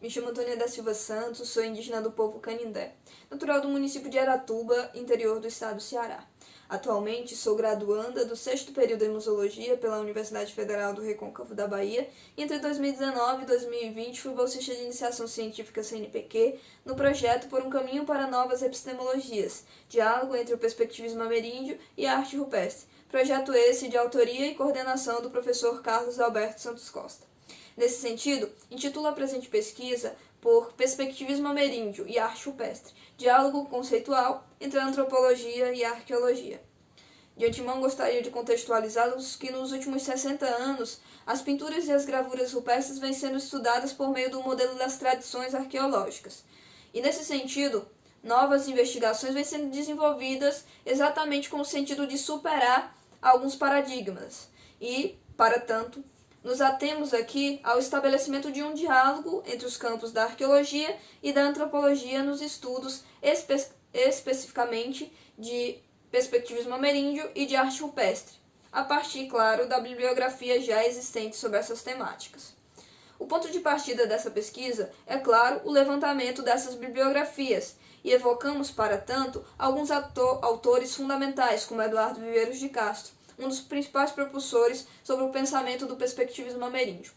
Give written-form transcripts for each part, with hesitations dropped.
Me chamo Antônia da Silva Santos, sou indígena do povo Canindé, natural do município de Aratuba, interior do estado do Ceará. Atualmente sou graduanda do 6º período em Museologia pela Universidade Federal do Recôncavo da Bahia e entre 2019 e 2020 fui bolsista de iniciação científica CNPq no projeto Por um Caminho para Novas Epistemologias, diálogo entre o perspectivismo ameríndio e a arte rupestre, projeto esse de autoria e coordenação do professor Carlos Alberto Santos Costa. Nesse sentido, intitulo a presente pesquisa por Perspectivismo Ameríndio e Arte Rupestre, diálogo conceitual entre a antropologia e a arqueologia. De antemão, gostaria de contextualizá-los que nos últimos 60 anos, as pinturas e as gravuras rupestres vêm sendo estudadas por meio do modelo das tradições arqueológicas. E nesse sentido, novas investigações vêm sendo desenvolvidas exatamente com o sentido de superar alguns paradigmas e, para tanto, nos atemos aqui ao estabelecimento de um diálogo entre os campos da arqueologia e da antropologia nos estudos especificamente de perspectivismo ameríndio e de arte rupestre, a partir, claro, da bibliografia já existente sobre essas temáticas. O ponto de partida dessa pesquisa é, claro, o levantamento dessas bibliografias, e evocamos, para tanto, alguns autores fundamentais, como Eduardo Viveiros de Castro, um dos principais propulsores sobre o pensamento do perspectivismo ameríndio.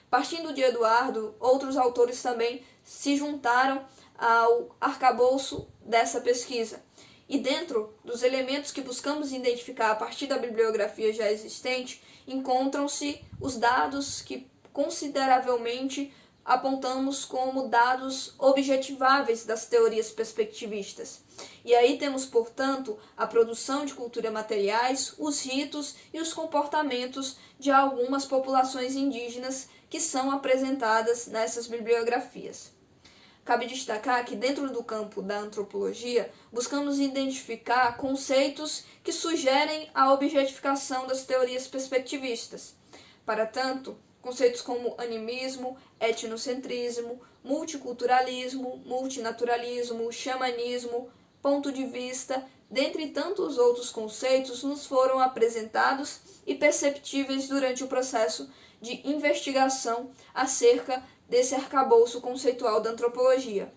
Partindo de Eduardo, outros autores também se juntaram ao arcabouço dessa pesquisa. E dentro dos elementos que buscamos identificar a partir da bibliografia já existente, encontram-se os dados que consideravelmente apontamos como dados objetiváveis das teorias perspectivistas. E aí temos, portanto, a produção de cultura materiais, os ritos e os comportamentos de algumas populações indígenas que são apresentadas nessas bibliografias. Cabe destacar que dentro do campo da antropologia, buscamos identificar conceitos que sugerem a objetificação das teorias perspectivistas. Para tanto, conceitos como animismo, etnocentrismo, multiculturalismo, multinaturalismo, xamanismo, ponto de vista, dentre tantos outros conceitos, nos foram apresentados e perceptíveis durante o processo de investigação acerca desse arcabouço conceitual da antropologia.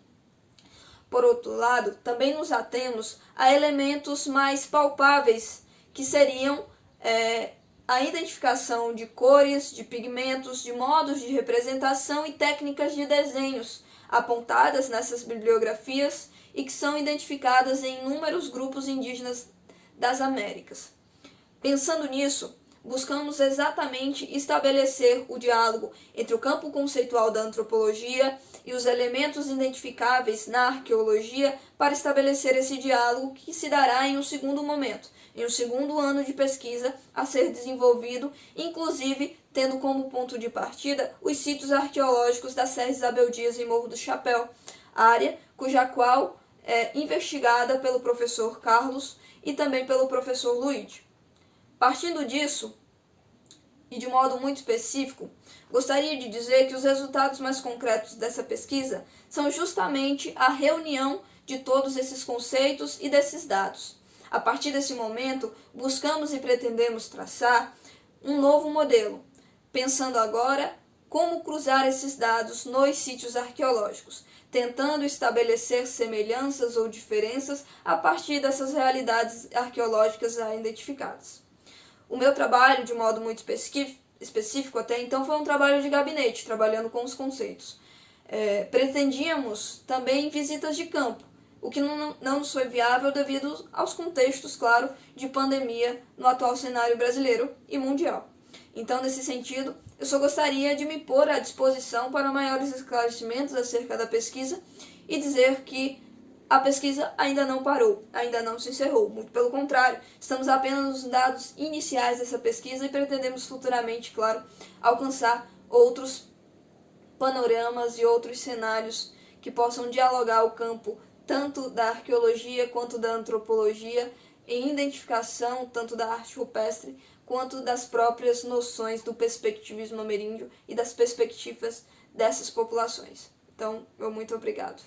Por outro lado, também nos atemos a elementos mais palpáveis, que seriam a identificação de cores, de pigmentos, de modos de representação e técnicas de desenhos apontadas nessas bibliografias e que são identificadas em inúmeros grupos indígenas das Américas. Pensando nisso, buscamos exatamente estabelecer o diálogo entre o campo conceitual da antropologia e os elementos identificáveis na arqueologia para estabelecer esse diálogo que se dará em um segundo momento, em um segundo ano de pesquisa a ser desenvolvido, inclusive tendo como ponto de partida os sítios arqueológicos da Serra Isabel Dias e Morro do Chapéu, área cuja qual é investigada pelo professor Carlos e também pelo professor Luiz. Partindo disso, e de modo muito específico, gostaria de dizer que os resultados mais concretos dessa pesquisa são justamente a reunião de todos esses conceitos e desses dados. A partir desse momento, buscamos e pretendemos traçar um novo modelo, pensando agora como cruzar esses dados nos sítios arqueológicos, tentando estabelecer semelhanças ou diferenças a partir dessas realidades arqueológicas já identificadas. O meu trabalho, de modo muito específico até então, foi um trabalho de gabinete, trabalhando com os conceitos. Pretendíamos também visitas de campo, o que não nos foi viável devido aos contextos, claro, de pandemia no atual cenário brasileiro e mundial. Então, nesse sentido, eu só gostaria de me pôr à disposição para maiores esclarecimentos acerca da pesquisa e dizer que a pesquisa ainda não parou, ainda não se encerrou. Muito pelo contrário, estamos apenas nos dados iniciais dessa pesquisa e pretendemos futuramente, claro, alcançar outros panoramas e outros cenários que possam dialogar o campo tanto da arqueologia quanto da antropologia em identificação tanto da arte rupestre quanto das próprias noções do perspectivismo ameríndio e das perspectivas dessas populações. Então, muito obrigado.